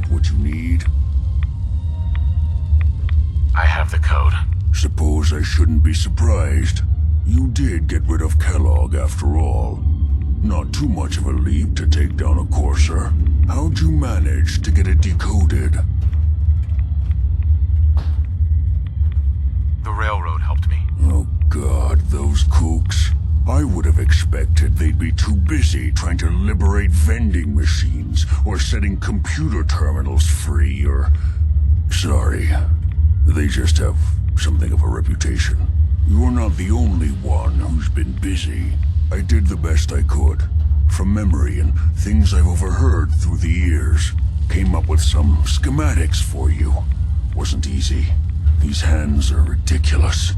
get what you need? I have the code. Suppose I shouldn't be surprised. You did get rid of Kellogg after all. Not too much of a leap to take down a courser. How'd you manage to get it decoded? The railroad helped me. Oh God, those kooks. I would have expected they'd be too busy trying to liberate vending machines or setting computer terminals free or... Sorry. They just have something of a reputation. You're not the only one who's been busy. I did the best I could. From memory and things I've overheard through the years. Came up with some schematics for you. Wasn't easy. These hands are ridiculous.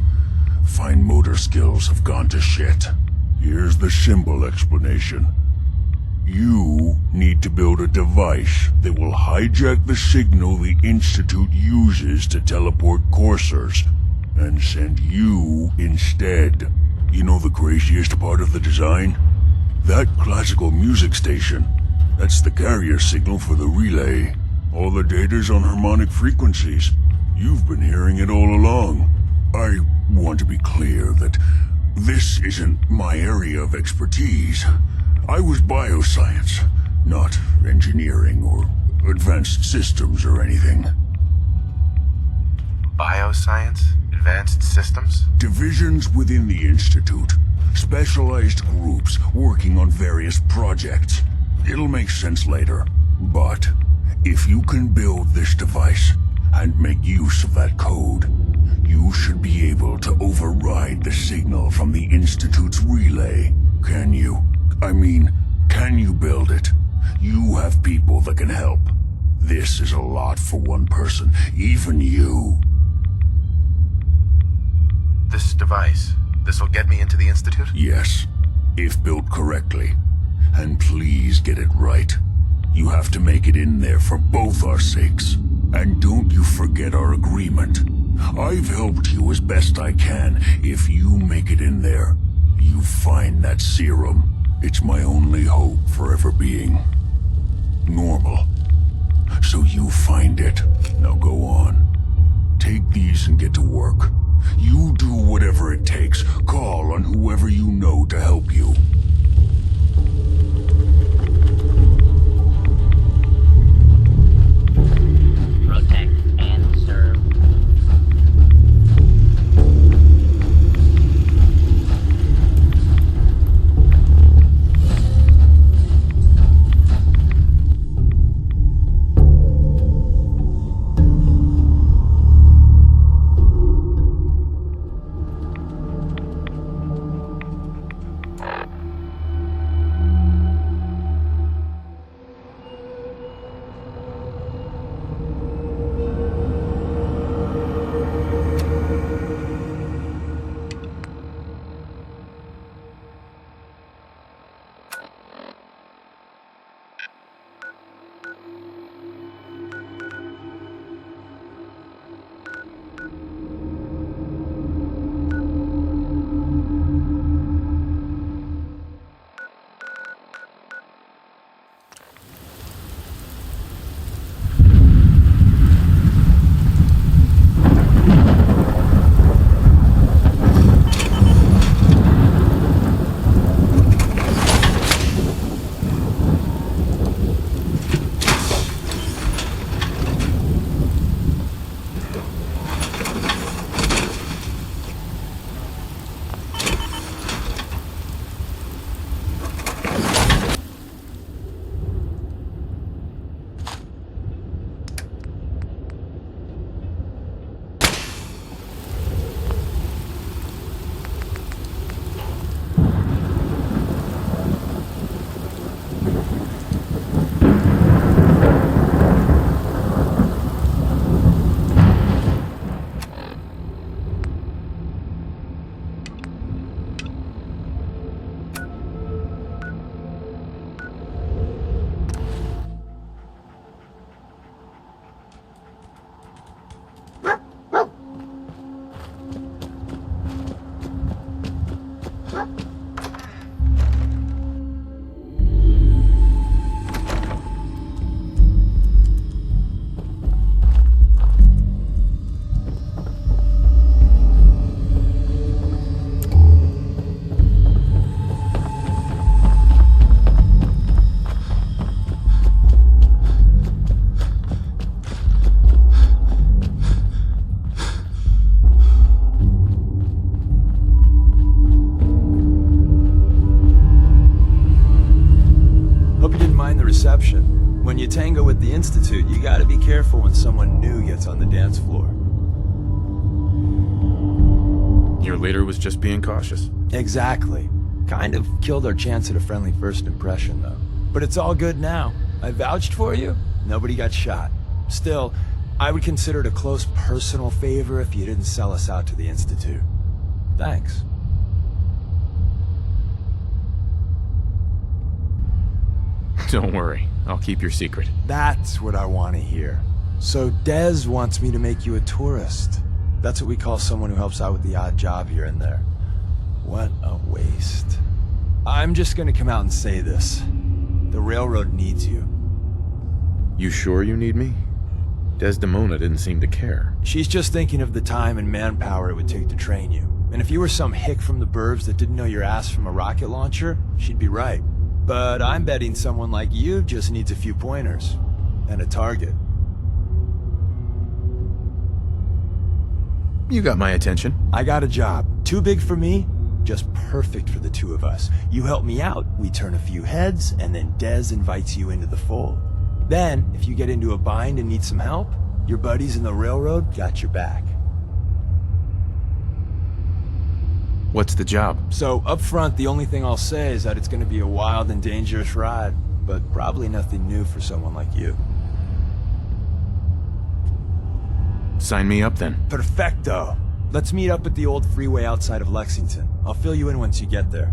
Fine motor skills have gone to shit. Here's the simple explanation. You need to build a device that will hijack the signal the Institute uses to teleport coursers, and send you instead. You know the craziest part of the design? That classical music station. That's the carrier signal for the relay. All the data's on harmonic frequencies. You've been hearing it all along. I want to be clear that this isn't my area of expertise. I was bioscience, not engineering or advanced systems or anything. Bioscience? Advanced systems? Divisions within the Institute. Specialized groups working on various projects. It'll make sense later. But if you can build this device and make use of that code, you should be able to override the signal from the Institute's relay. Can you? I mean, can you build it? You have people that can help. This is a lot for one person, even you. This device, this will get me into the Institute? Yes, if built correctly. And please get it right. You have to make it in there for both our sakes. And don't you forget our agreement. I've helped you as best I can. If you make it in there, you find that serum. It's my only hope for ever being normal. So you find it. Now go on. Take these and get to work. You do whatever it takes. Call on whoever you know to help you. Protect and serve. Institute, you gotta be careful when someone new gets on the dance floor. Your leader was just being cautious. Exactly. Kind of killed our chance at a friendly first impression, though. But it's all good now. I vouched for you. Nobody got shot. Still, I would consider it a close personal favor if you didn't sell us out to the Institute. Thanks. Don't worry, I'll keep your secret. That's what I want to hear. So Dez wants me to make you a tourist. That's what we call someone who helps out with the odd job here and there. What a waste. I'm just gonna come out and say this. The railroad needs you. You sure you need me? Desdemona didn't seem to care. She's just thinking of the time and manpower it would take to train you. And if you were some hick from the burbs that didn't know your ass from a rocket launcher, she'd be right. But I'm betting someone like you just needs a few pointers. And a target. You got my attention. I got a job. Too big for me, just perfect for the two of us. You help me out, we turn a few heads, and then Dez invites you into the fold. Then, if you get into a bind and need some help, your buddies in the railroad got your back. What's the job? So, up front, the only thing I'll say is that it's gonna be a wild and dangerous ride, but probably nothing new for someone like you. Sign me up then. Perfecto. Let's meet up at the old freeway outside of Lexington. I'll fill you in once you get there.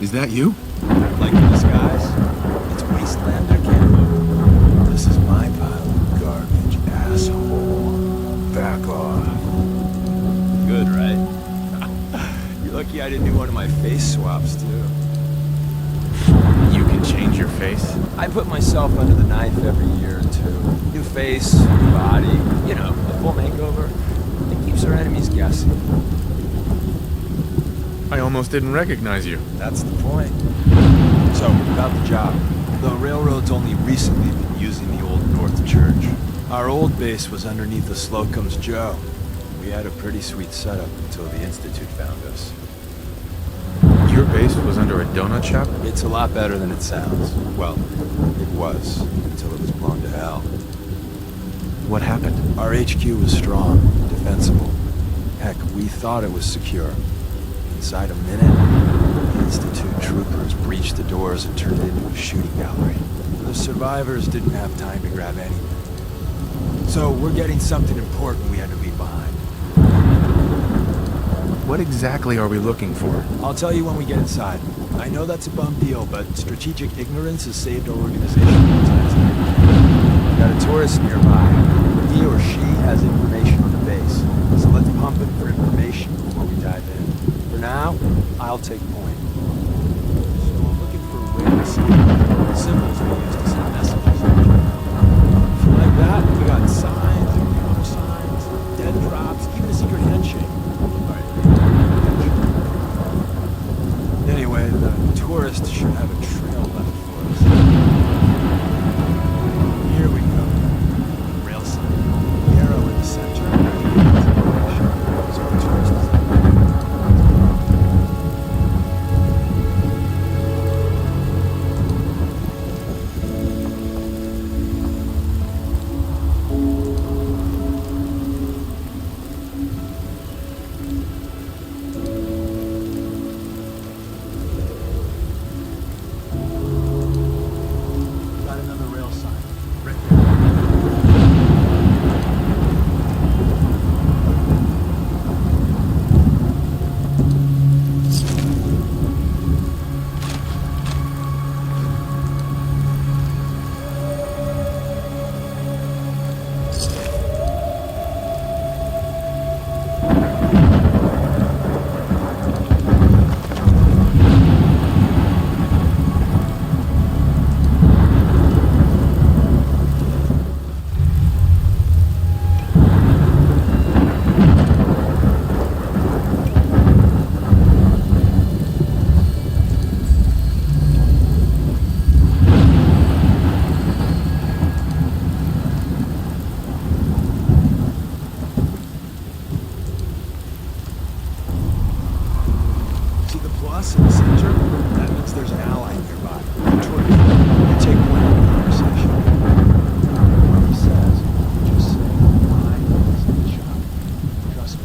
Is that you? Like the disguise? It's wasteland or camp. This is my pile of garbage, asshole. Back off. Good, right? You're lucky I didn't do one of my face swaps, too. You can change your face? I put myself under the knife every year or two. New face, new body, you know, a full makeover. It keeps our enemies guessing. I almost didn't recognize you. That's the point. So, about the job. The railroad's only recently been using the Old North Church. Our old base was underneath the Slocum's Joe. We had a pretty sweet setup until the Institute found us. Your base was under a donut shop? It's a lot better than it sounds. Well, it was, until it was blown to hell. What happened? Our HQ was strong, defensible. Heck, we thought it was secure. Inside a minute, the Institute troopers breached the doors and turned it into a shooting gallery. The survivors didn't have time to grab anything. So we're getting something important we had to leave behind. What exactly are we looking for? I'll tell you when we get inside. I know that's a bum deal, but strategic ignorance has saved our organization more times than I can. Got a tourist nearby. He or she has information on the base, so let's pump him for information before we dive in. For now, I'll take point. So I'm looking for symbols we use to send messages. If you like that, we got signs, encounter signs, dead drops, even a secret handshake. Anyway, the tourist should have a trail left for us. Here we go. Rail sign. The arrow in the center. So the tourist is in the center, that means there's an ally nearby. Tourist, you take point in the conversation. What he says, you just say, mine is in the shop. Trust me.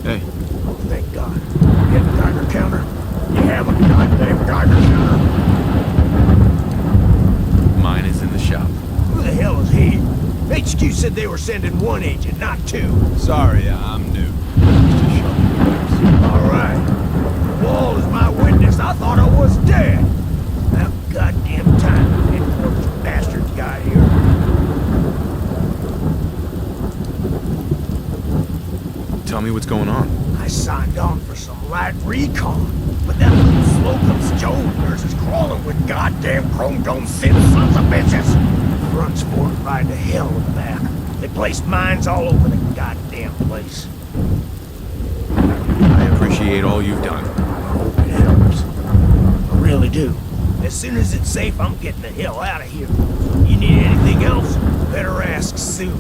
Hey. Oh, thank God. You have a Geiger counter? You have a goddamn Geiger counter? Mine is in the shop. Who the hell is he? HQ said they were sending one agent, not two. Sorry, I'm new. Just show me the ropes. All right. The wall is my witness. I thought I was dead. About goddamn time the headquarters bastards got here. Tell me what's going on. I signed on for some light recon, but that little Slocum's Joe of yours is crawling with goddamn chrome dome sin sons of bitches. Front's forward right to hell and back. They placed mines all over the goddamn place. I appreciate all you've done. I hope it helps. I really do. As soon as it's safe, I'm getting the hell out of here. You need anything else? Better ask Sue.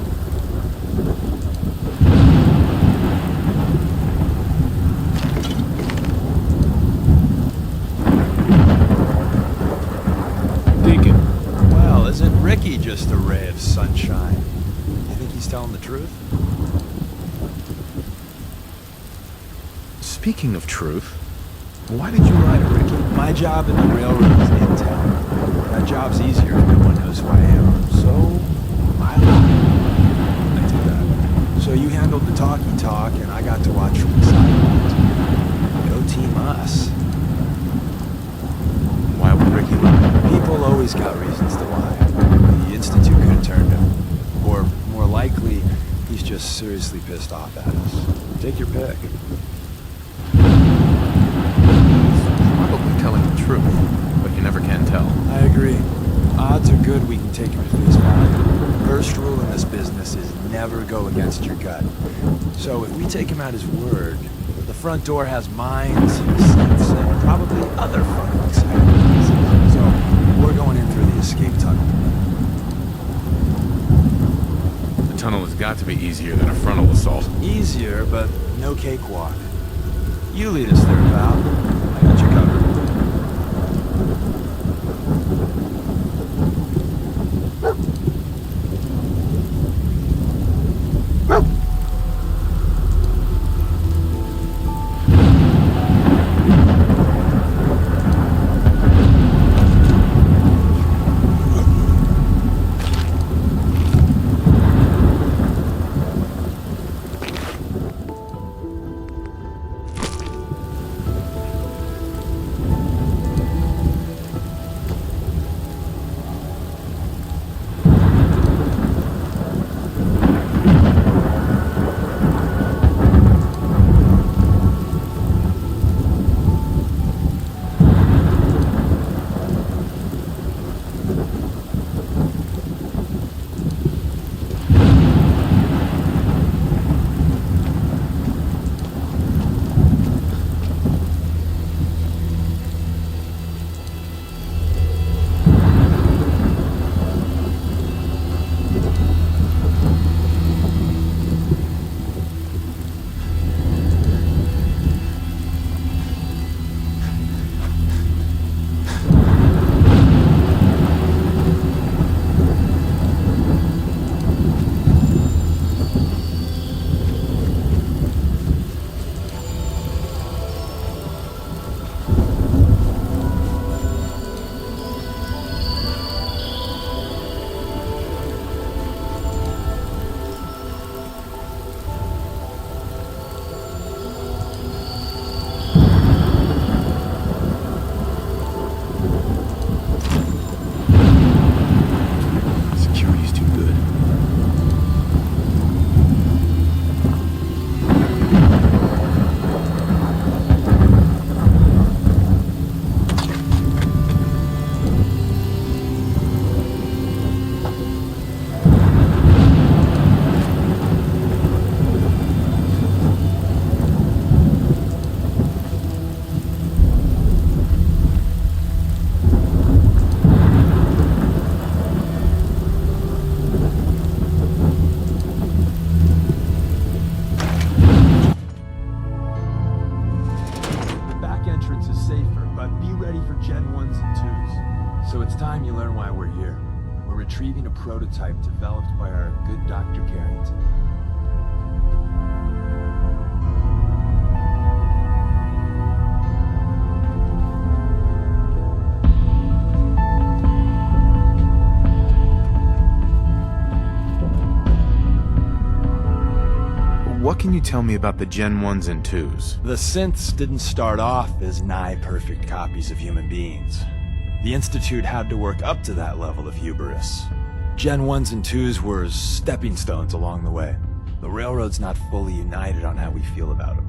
Well, isn't Ricky just a ray of sunshine? You think he's telling the truth? Speaking of truth, why did you lie to Ricky? My job in the railroad is intel. That job's easier if no one knows who I am. So, I lied. I did that. So you handled the talkie talk, and I got to watch from the sidelines. Go team us. Why would Ricky lie? People always got reasons to lie. The Institute could have turned him. Or, more likely, he's just seriously pissed off at us. Take your pick. Probably telling the truth, but you never can tell. I agree. Odds are good we can take him at face value. First rule in this business is never go against your gut. So if we take him at his word, the front door has mines, seats, and probably other fun exciting places. So we're going in through the escape tunnel. The tunnel has got to be easier than a frontal assault. Easier, but no cakewalk. You lead us there, pal. I got you covered. Retrieving a prototype developed by our good Dr. Carrington. What can you tell me about the Gen 1s and 2s? The synths didn't start off as nigh-perfect copies of human beings. The Institute had to work up to that level of hubris. Gen 1s and 2s were stepping stones along the way. The Railroad's not fully united on how we feel about them.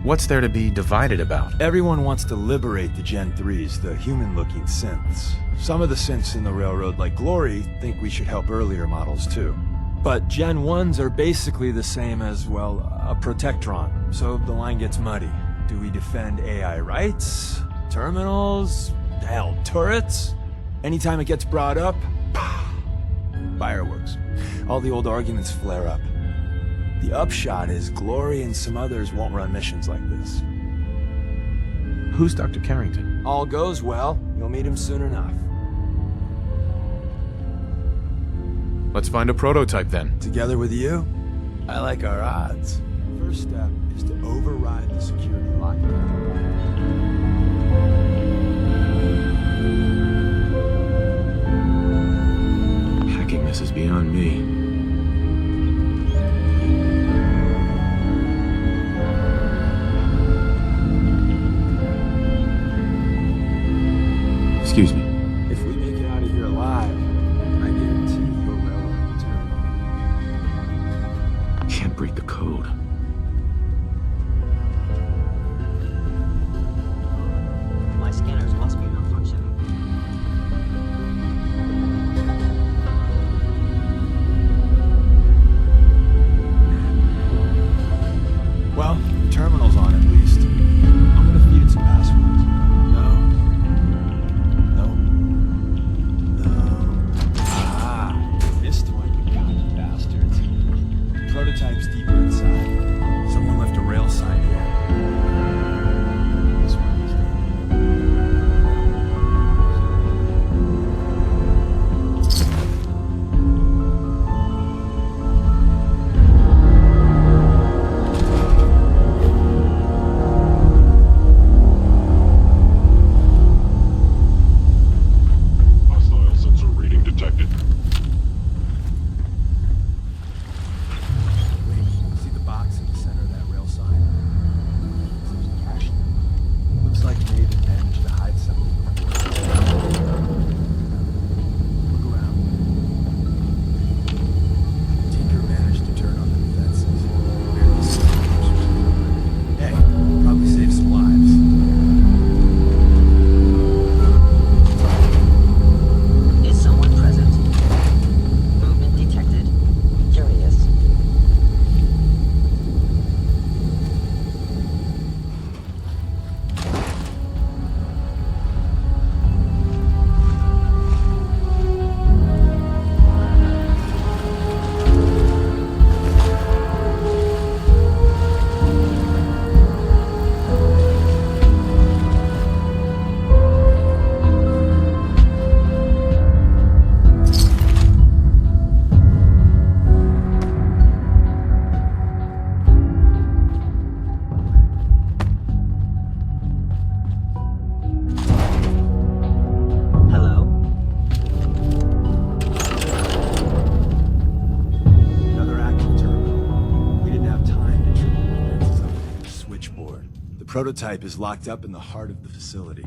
What's there to be divided about? Everyone wants to liberate the Gen 3s, the human-looking synths. Some of the synths in the Railroad, like Glory, think we should help earlier models too. But Gen 1s are basically the same as, well, a Protectron, so the line gets muddy. Do we defend AI rights? Terminals? Hell, turrets? Anytime it gets brought up, fireworks. All the old arguments flare up. The upshot is Glory and some others won't run missions like this. Who's Dr. Carrington? All goes well, you'll meet him soon enough. Let's find a prototype then. Together with you, I like our odds. First step is to override the security lockdown. This is beyond me. Excuse me. If we make it out of here alive, I guarantee your railroad return. Can't break the code. My scanners must be malfunctioning. Well, the terminal's on at least. I'm gonna feed it some passwords. No. Ah, missed one, you cocky bastards. Prototype's deeper inside. Someone left a rail sign here. This one is done. Hostile sensor reading detected. Wait, see the box in the center of that rail sign? There's a cache. Looks like Maven managed to hide something before. Look around. Tinker managed to turn on the defenses. Barely saved. Hey, probably saved some lives. Is someone present? Movement detected. Curious. Hello? Another active terminal. We didn't have time to triple defenses up the switchboard. The prototype is locked up in the heart of the facility.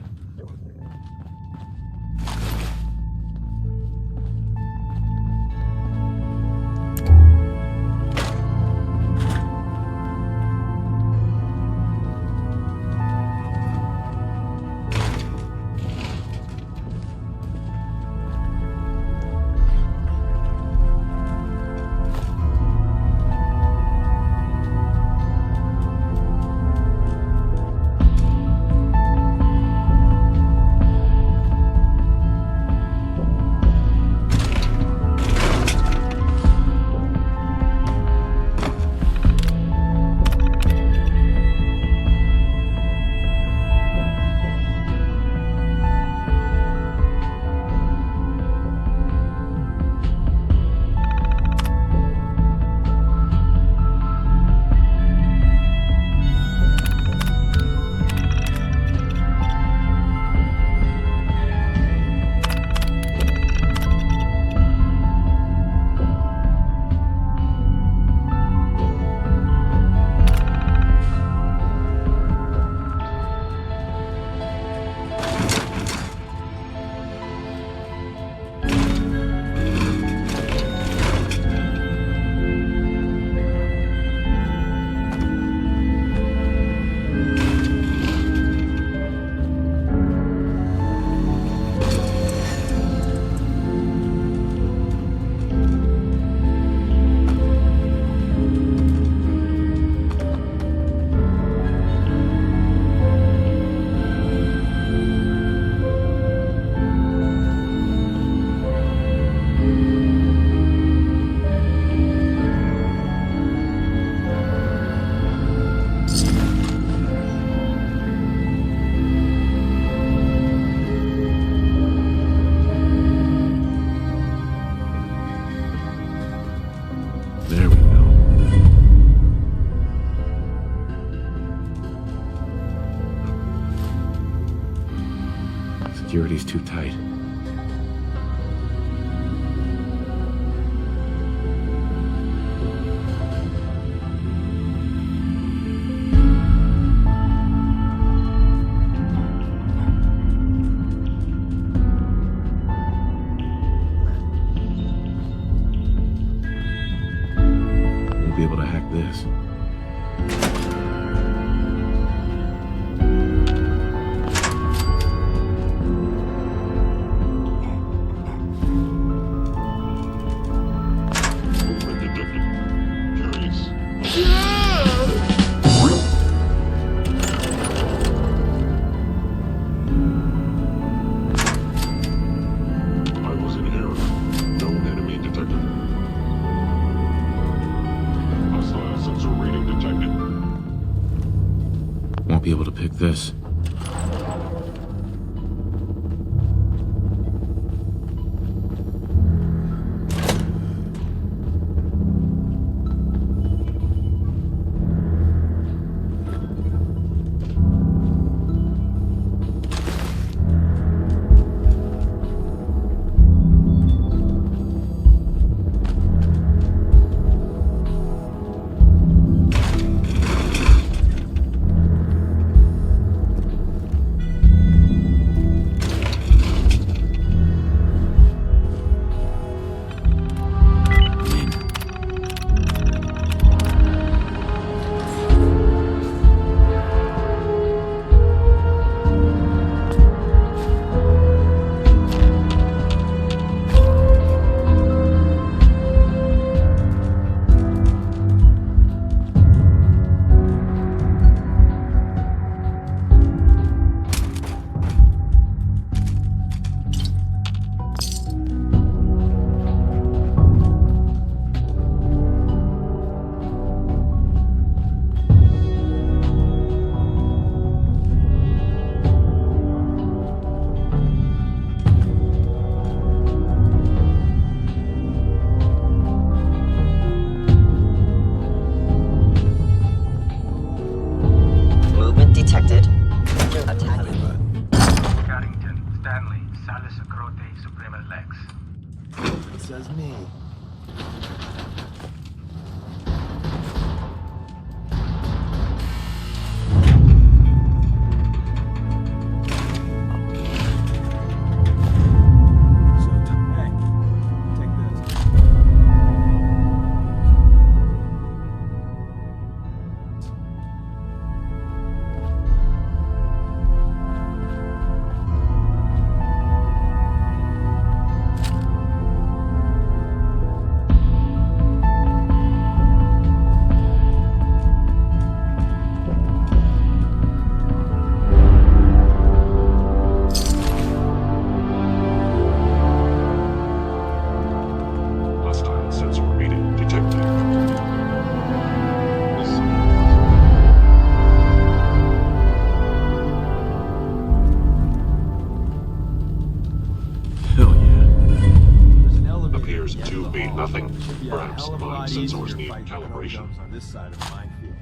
Security's too tight. to hack this. Won't be able to pick this. detected. Attacking. Carrington, Stanley, Salis Grote, Suprema Lex. It says me. Nothing. Perhaps my sensors need calibration. On this side of the minefield.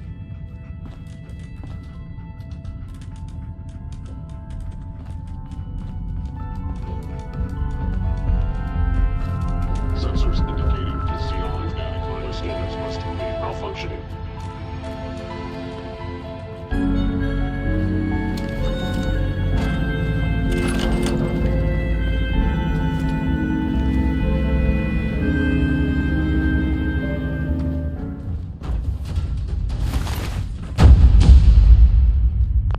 Sensors indicating PCI static minor scanners must be malfunctioning.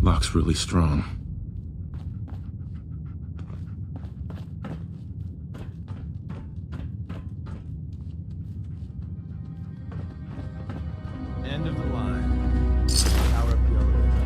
Lock's really strong. End of the line. Power up the elevator.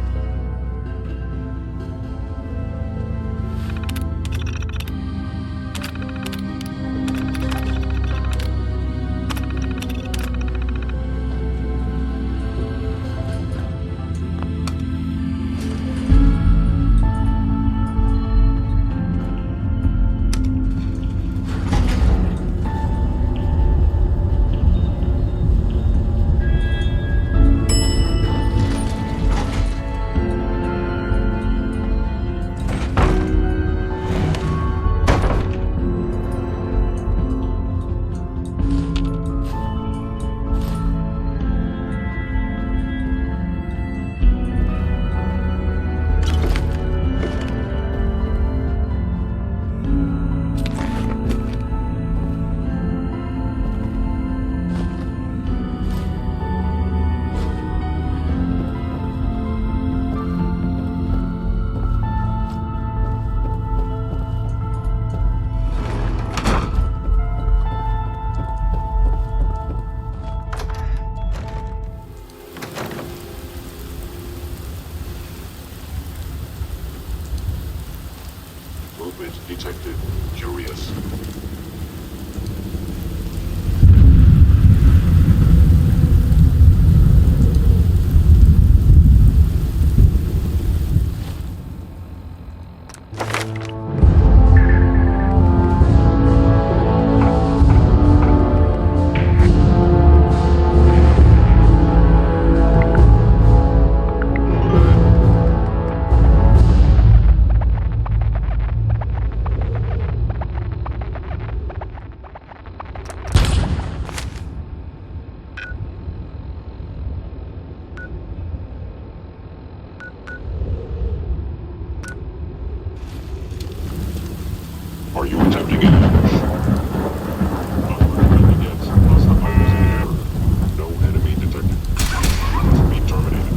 detected. Curious. Are you attempting an ambush? Upward begins. Hostile fighters in the air. No enemy detected. Be terminated.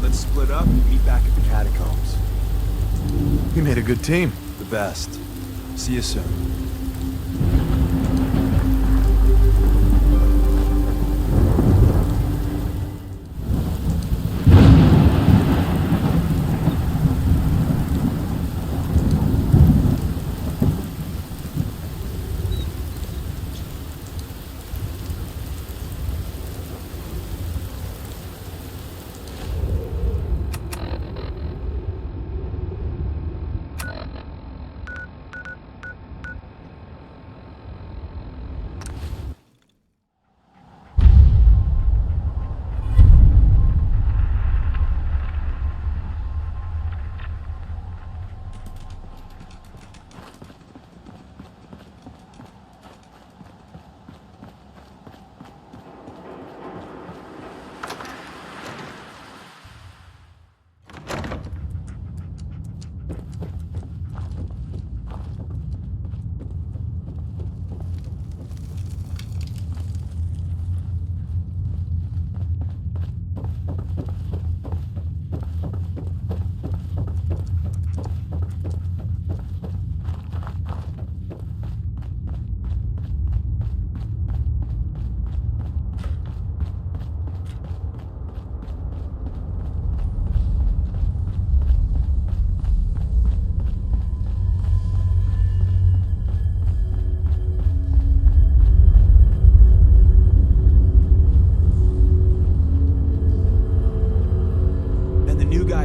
Let's split up and meet back at the catacombs. We made a good team. The best. See you soon.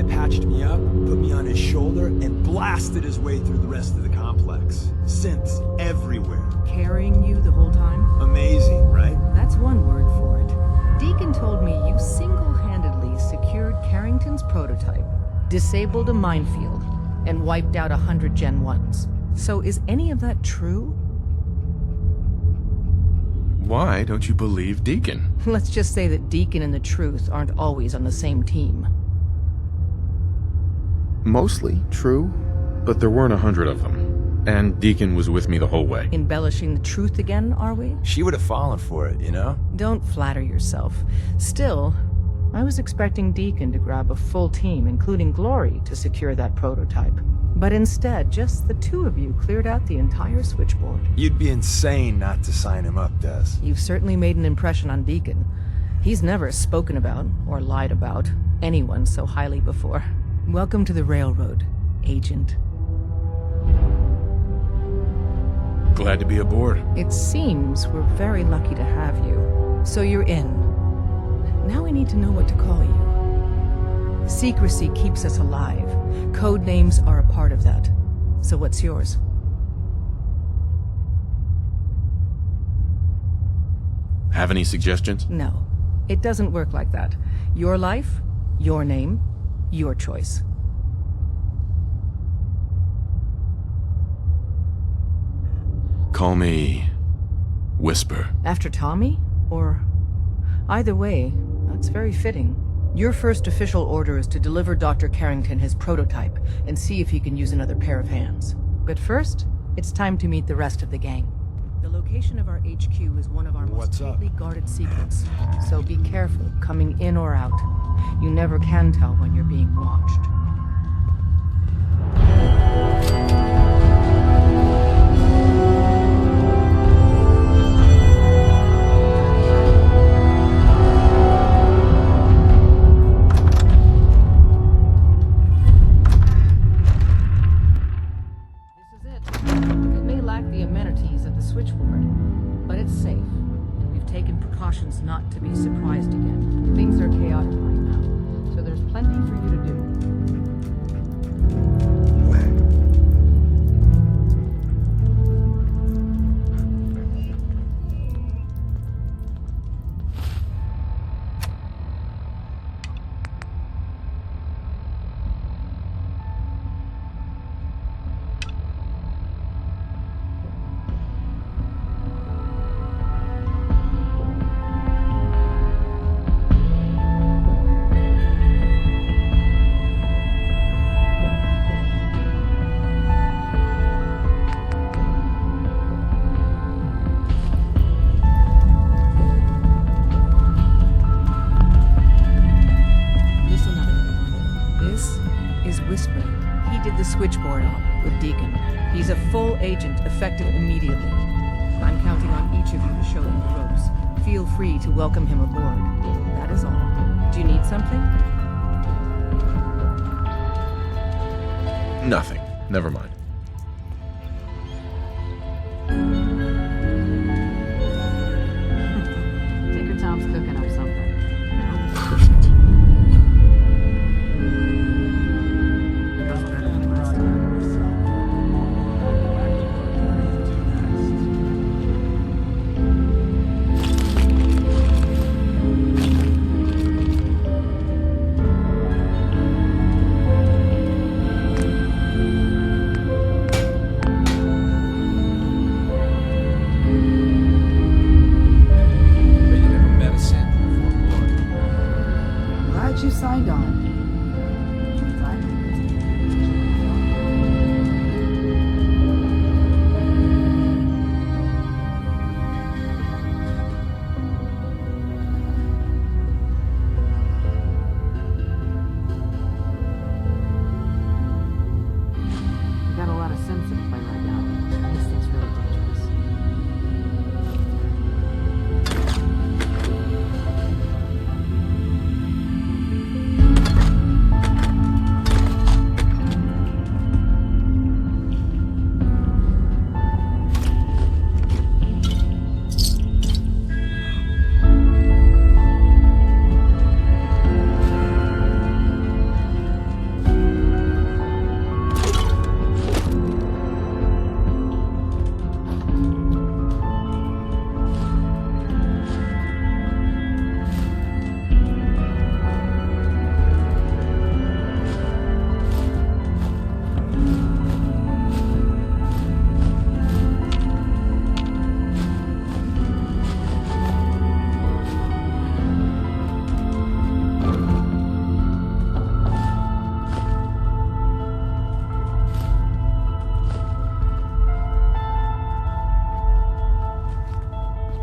Patched me up, put me on his shoulder, and blasted his way through the rest of the complex. Synths everywhere. Carrying you the whole time? Amazing, right? That's one word for it. Deacon told me you single-handedly secured Carrington's prototype, disabled a minefield, and wiped out 100 Gen 1s. So is any of that true? Why don't you believe Deacon? Let's just say that Deacon and the Truth aren't always on the same team. Mostly true, but there weren't 100 of them. And Deacon was with me the whole way. Embellishing the truth again, are we? She would have fallen for it, you know? Don't flatter yourself. Still, I was expecting Deacon to grab a full team, including Glory, to secure that prototype. But instead, just the two of you cleared out the entire switchboard. You'd be insane not to sign him up, Des. You've certainly made an impression on Deacon. He's never spoken about, or lied about, anyone so highly before. Welcome to the Railroad, Agent. Glad to be aboard. It seems we're very lucky to have you. So you're in. Now we need to know what to call you. Secrecy keeps us alive. Code names are a part of that. So what's yours? Have any suggestions? No. It doesn't work like that. Your life, your name, your choice. call me Whisper. After Tommy? Or... Either way, that's very fitting. Your first official order is to deliver Dr. Carrington his prototype and see if he can use another pair of hands. But first, it's time to meet the rest of the gang. The location of our HQ is one of our most tightly guarded secrets, so be careful coming in or out. You never can tell when you're being watched. Not to be surprised again. Things are chaotic right now, so there's plenty for you to do. Switchboard op with Deacon. He's a full agent, effective immediately. I'm counting on each of you to show him the ropes. Feel free to welcome him aboard. That is all. Do you need something? Nothing. Never mind. Tinker Tom's cooking up something. You signed on. We got a lot of sense in play right now. This thing's really dangerous.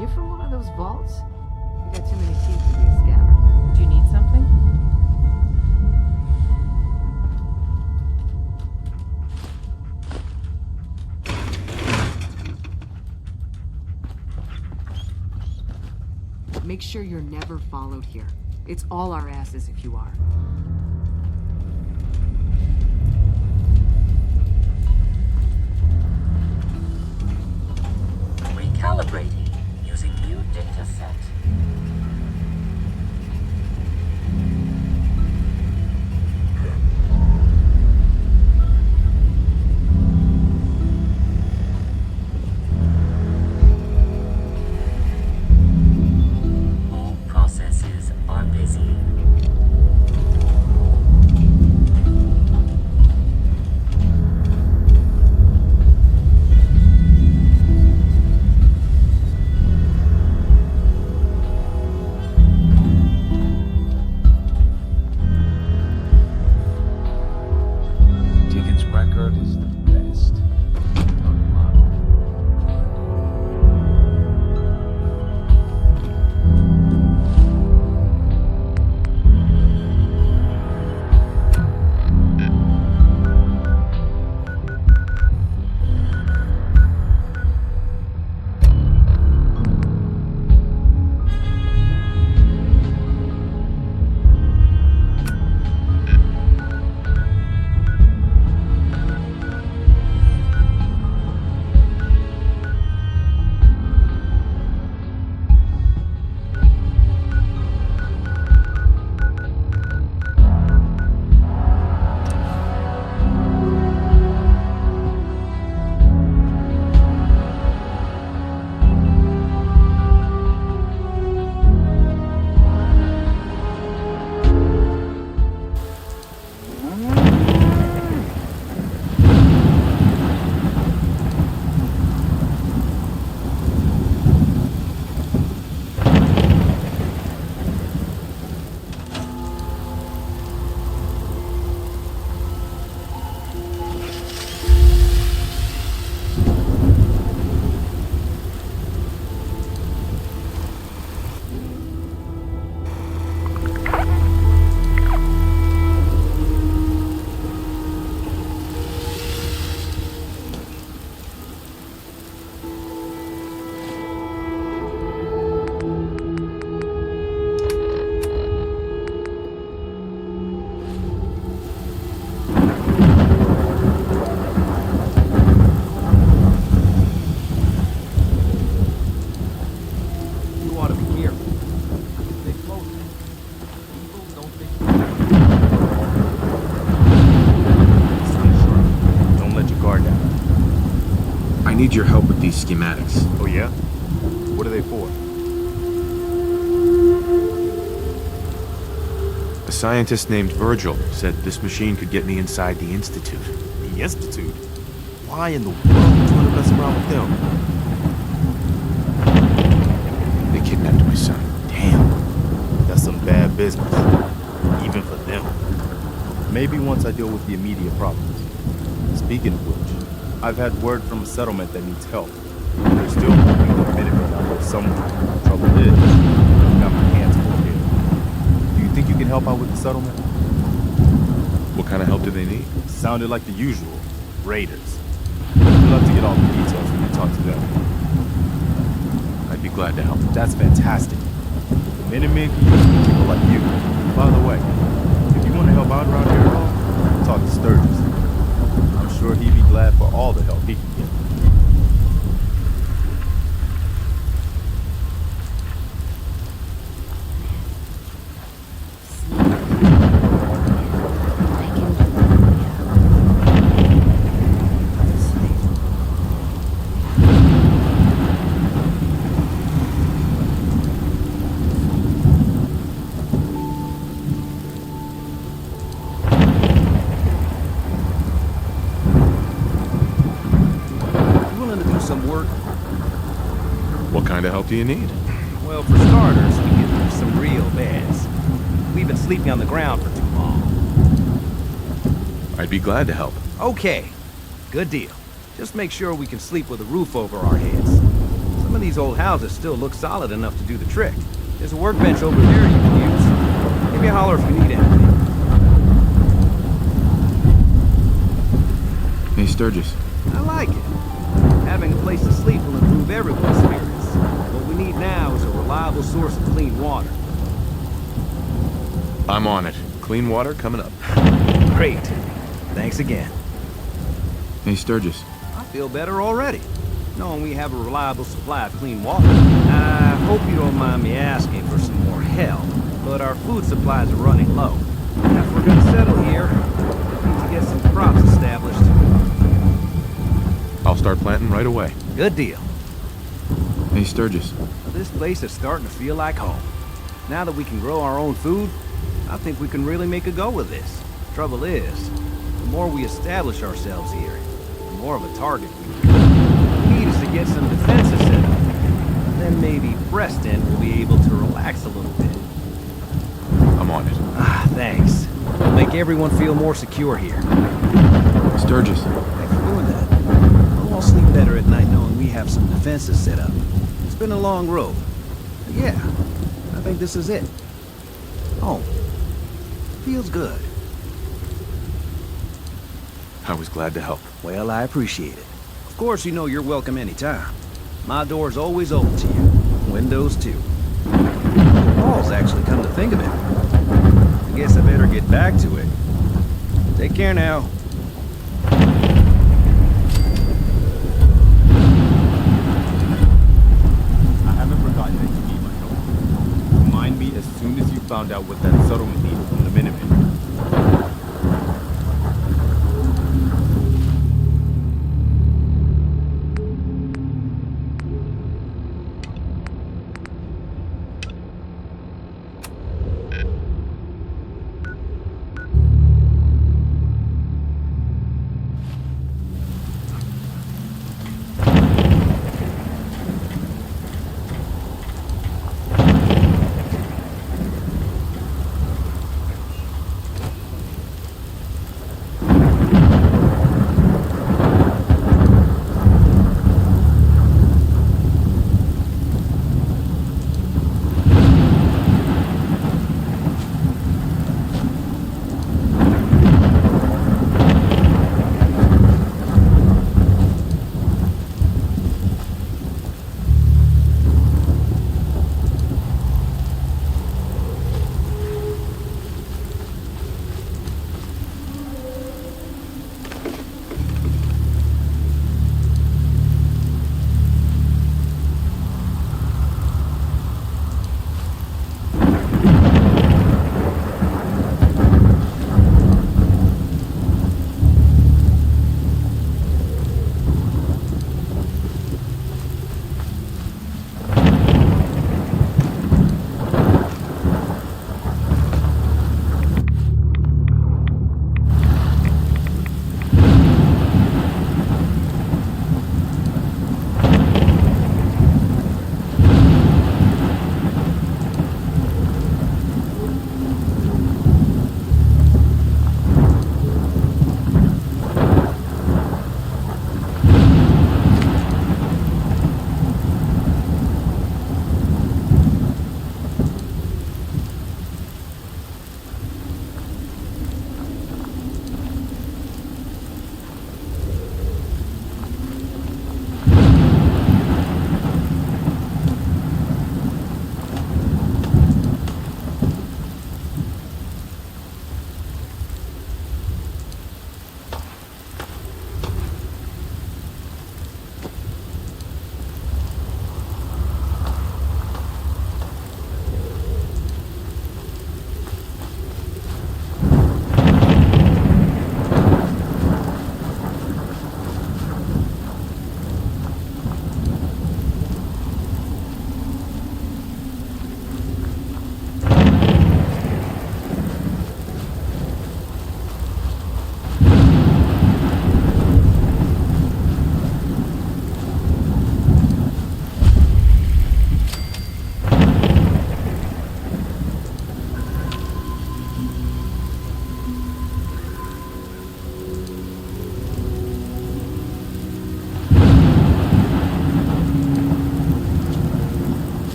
You from one of those vaults? You got too many teeth to be a scammer. Do you need something? Make sure you're never followed here. It's all our asses if you are. Recalibrating using new data set. All processes are busy. need your help with these schematics. Oh yeah? What are they for? A scientist named Virgil said this machine could get me inside the Institute. The Institute? Why in the world would you want to mess around with them? They kidnapped my son. Damn. That's some bad business. Even for them. Maybe once I deal with the immediate problems. Speaking of which, I've had word from a settlement that needs help. They're still hoping the Minutemen out there somewhere. Trouble is, I've got my hands full here. Do you think you can help out with the settlement? What kind of help do they need? Sounded like the usual. Raiders. We'd love to get all the details when you talk to them. I'd be glad to help. That's fantastic. The Minutemen can use people like you. By the way, if you want to help out around here at all, talk to Sturgis. I'm sure he'd be glad for all the help he can get. What kind of help do you need? Well, for starters, we could use some real beds. We've been sleeping on the ground for too long. I'd be glad to help. Okay, good deal. Just make sure we can sleep with a roof over our heads. Some of these old houses still look solid enough to do the trick. There's a workbench over there you can use. Give me a holler if you need anything. Hey, Sturgis. I like it. Having a place to sleep will improve everyone's spirits. What we need now is a reliable source of clean water. I'm on it. Clean water coming up. Great. Thanks again. Hey, Sturgis. I feel better already, knowing we have a reliable supply of clean water. I hope you don't mind me asking for some more help, but our food supplies are running low. If we're gonna settle here, we need to get some crops established. I'll start planting right away. Good deal. Hey, Sturgis. This place is starting to feel like home. Now that we can grow our own food, I think we can really make a go of this. Trouble is, the more we establish ourselves here, the more of a target we become. We need is to get some defenses set up. Then maybe Preston will be able to relax a little bit. I'm on it. Ah, thanks. It'll make everyone feel more secure here. Sturgis. Thanks for doing that. I'll all sleep better at night knowing we have some defenses set up. It's been a long road. But yeah, I think this is it. Home. Feels good. I was glad to help. Well, I appreciate it. Of course, you know you're welcome anytime. My door's always open to you. Windows, too. Walls, actually, come to think of it. I guess I better get back to it. Take care now. I haven't forgotten that you need my help. Remind me as soon as you found out what that settlement needed from the Minutemen.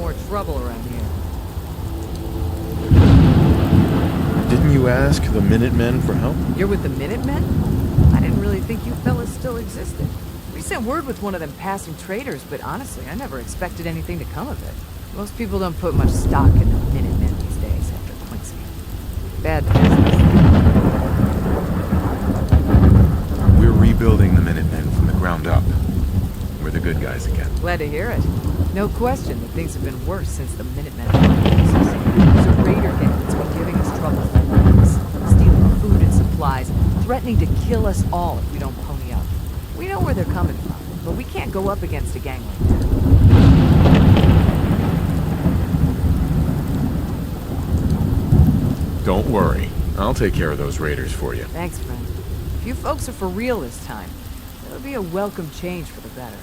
more trouble around here. Didn't you ask the Minutemen for help? You're with the Minutemen? I didn't really think you fellas still existed. We sent word with one of them passing traders, but honestly, I never expected anything to come of it. Most people don't put much stock in the Minutemen these days after Quincy. Bad business. We're rebuilding the Minutemen from the ground up. We're the good guys again. Glad to hear it. No question that things have been worse since the Minutemen left. There's a raider gang that's been giving us trouble for months, stealing food and supplies, threatening to kill us all if we don't pony up. We know where they're coming from, but we can't go up against a gang like that. Don't worry. I'll take care of those raiders for you. Thanks, friend. If you folks are for real this time, it'll be a welcome change for the better.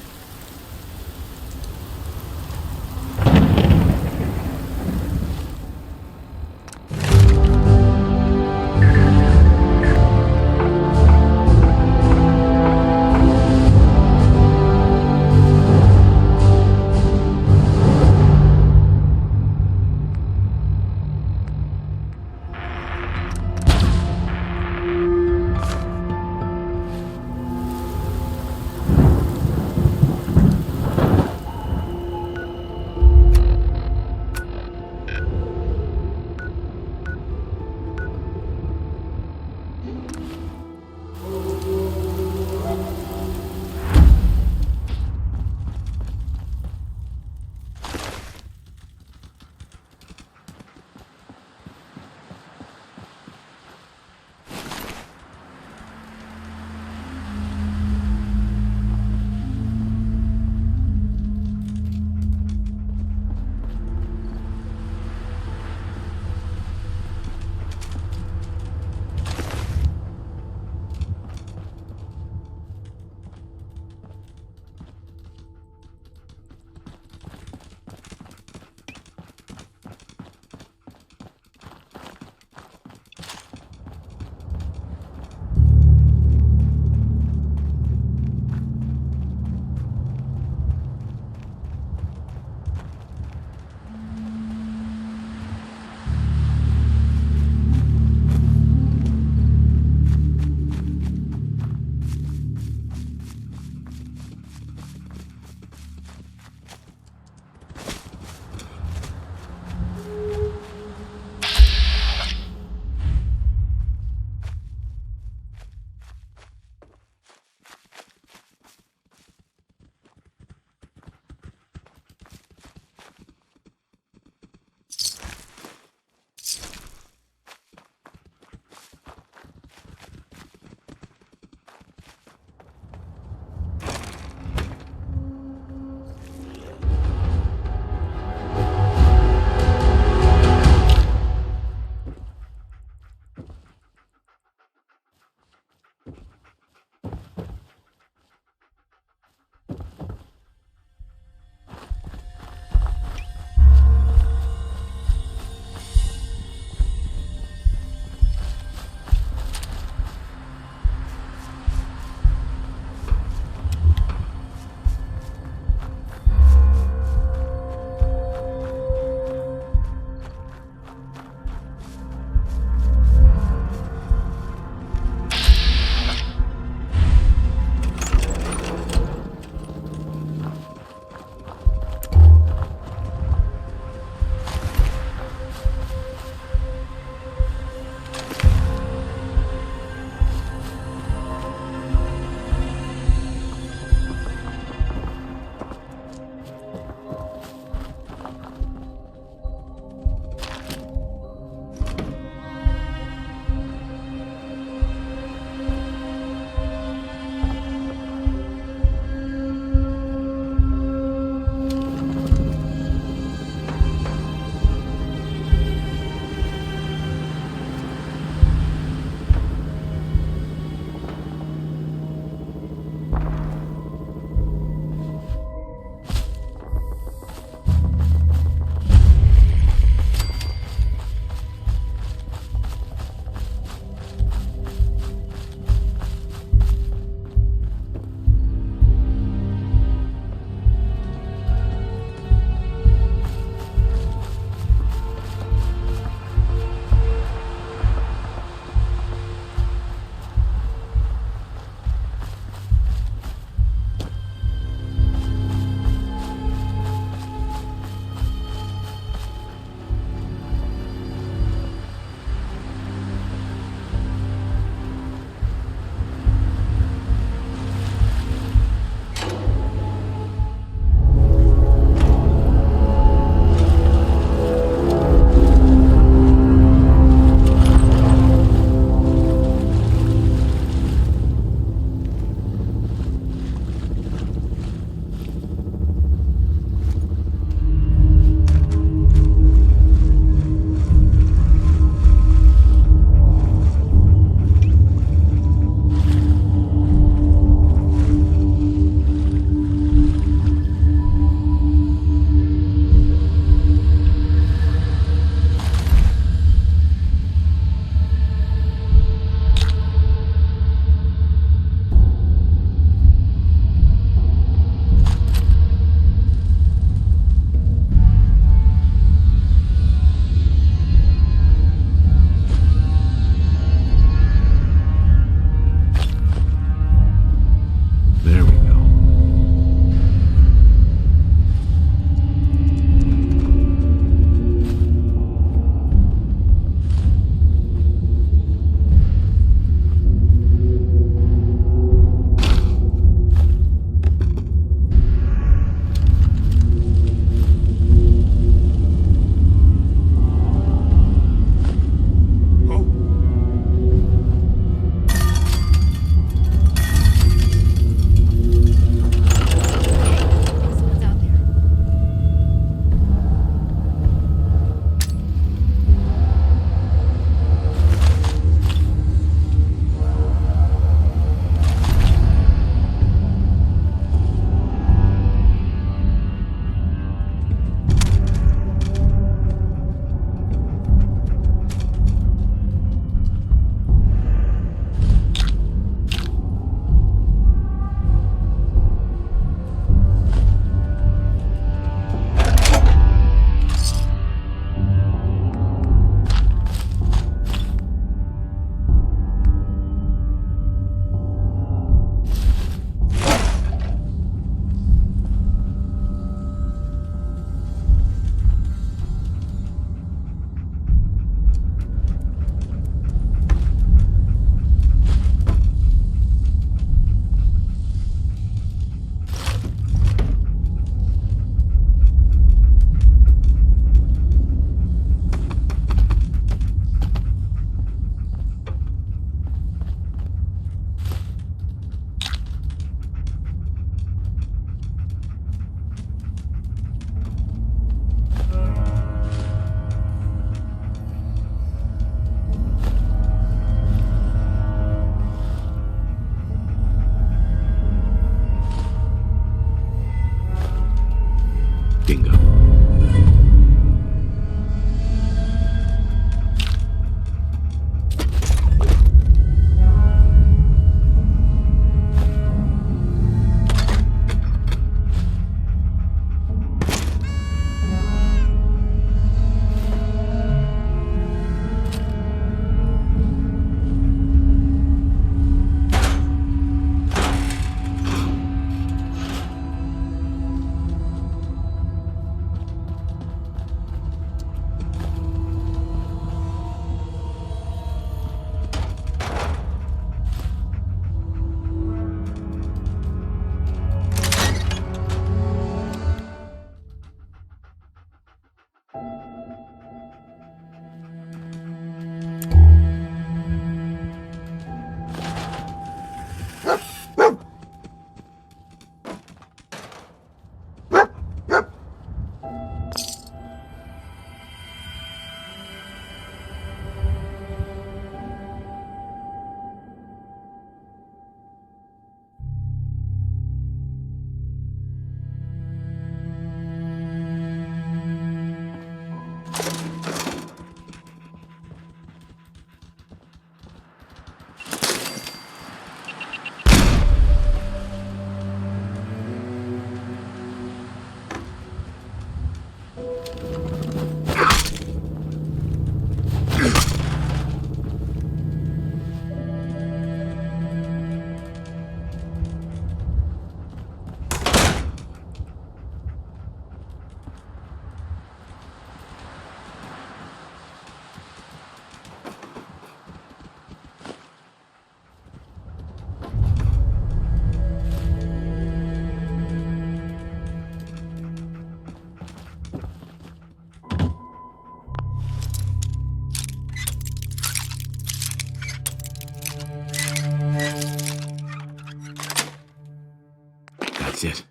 That's it.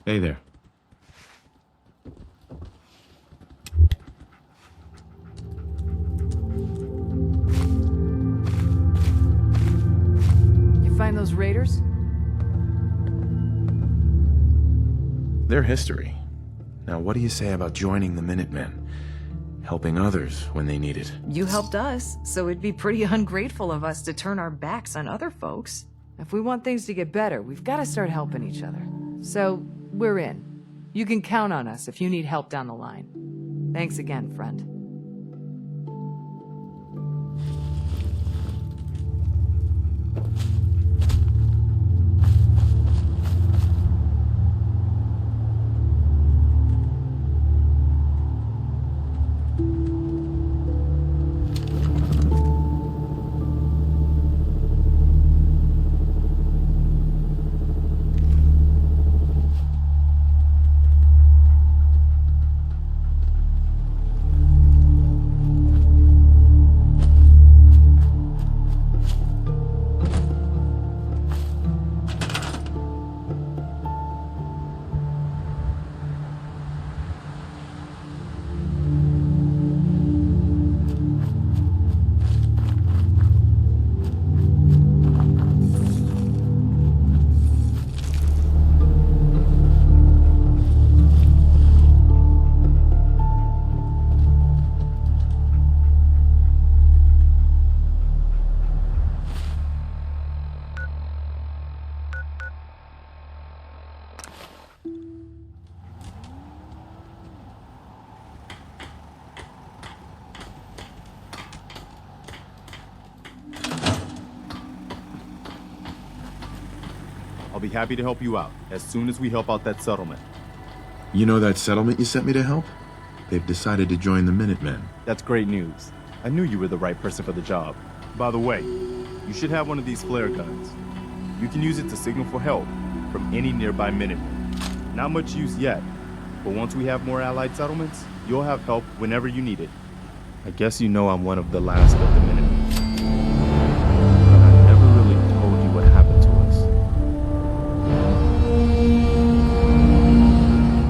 Hey there. You find those raiders? Their history. Now, what do you say about joining the Minutemen? Helping others when they need it. You helped us, so it'd be pretty ungrateful of us to turn our backs on other folks. If we want things to get better, we've got to start helping each other. So, we're in. You can count on us if you need help down the line. Thanks again, friend. I'll be happy to help you out as soon as we help out that settlement. You know that settlement you sent me to help? They've decided to join the Minutemen. That's great news. I knew you were the right person for the job. By the way, you should have one of these flare guns. You can use it to signal for help from any nearby Minutemen. Not much use yet, but once we have more allied settlements, you'll have help whenever you need it. I guess you know I'm one of the last of the Minutemen. But I never really told you what happened to us.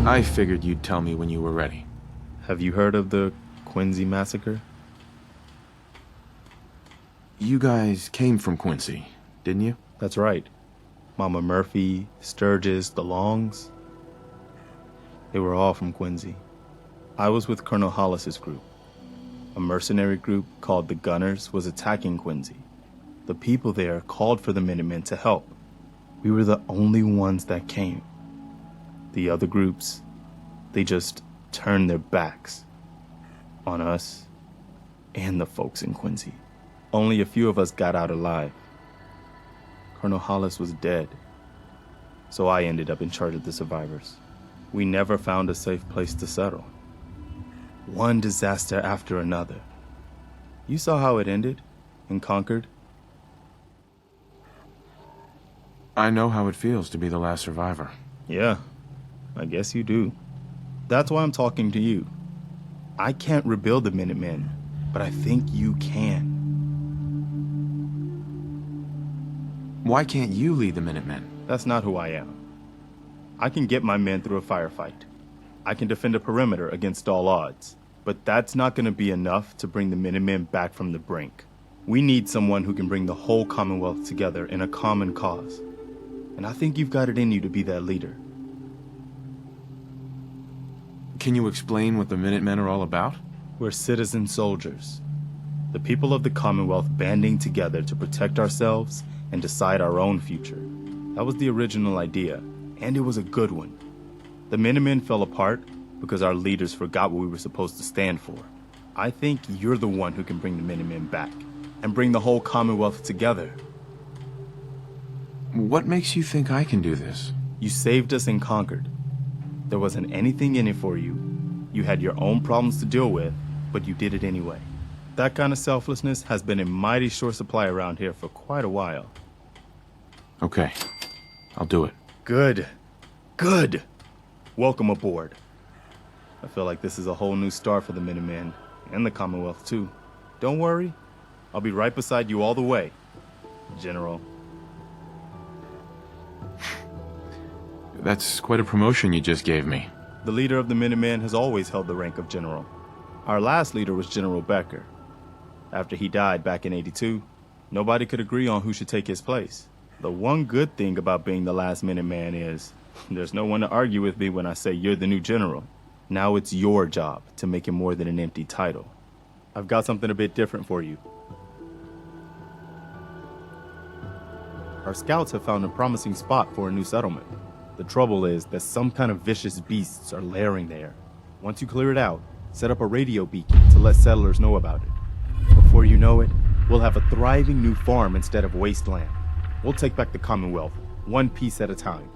I figured you'd tell me when you were ready. Have you heard of the Quincy massacre? You guys came from Quincy, didn't you? That's right. Mama Murphy, Sturgis, the Longs. They were all from Quincy. I was with Colonel Hollis's group. A mercenary group called the Gunners was attacking Quincy. The people there called for the Minutemen to help. We were the only ones that came. The other groups, they just turned their backs on us and the folks in Quincy. Only a few of us got out alive. Colonel Hollis was dead, so I ended up in charge of the survivors. We never found a safe place to settle. One disaster after another. You saw how it ended in Concord? I know how it feels to be the last survivor. Yeah, I guess you do. That's why I'm talking to you. I can't rebuild the Minutemen, but I think you can. Why can't you lead the Minutemen? That's not who I am. I can get my men through a firefight. I can defend a perimeter against all odds. But that's not going to be enough to bring the Minutemen back from the brink. We need someone who can bring the whole Commonwealth together in a common cause. And I think you've got it in you to be that leader. Can you explain what the Minutemen are all about? We're citizen soldiers. The people of the Commonwealth banding together to protect ourselves and decide our own future. That was the original idea, and it was a good one. The Minutemen fell apart because our leaders forgot what we were supposed to stand for. I think you're the one who can bring the Minutemen back and bring the whole Commonwealth together. What makes you think I can do this? You saved us and conquered. There wasn't anything in it for you. You had your own problems to deal with, but you did it anyway. That kind of selflessness has been in mighty short supply around here for quite a while. Okay, I'll do it. Good. Good. Welcome aboard. I feel like this is a whole new start for the Minutemen, and the Commonwealth too. Don't worry, I'll be right beside you all the way, General. That's quite a promotion you just gave me. The leader of the Minutemen has always held the rank of General. Our last leader was General Becker. After he died back in '82, nobody could agree on who should take his place. The one good thing about being the last Minuteman is there's no one to argue with me when I say you're the new general. Now it's your job to make it more than an empty title. I've got something a bit different for you. Our scouts have found a promising spot for a new settlement. The trouble is that some kind of vicious beasts are lairing there. Once you clear it out, set up a radio beacon to let settlers know about it. Before you know it, we'll have a thriving new farm instead of wasteland. We'll take back the Commonwealth, one piece at a time.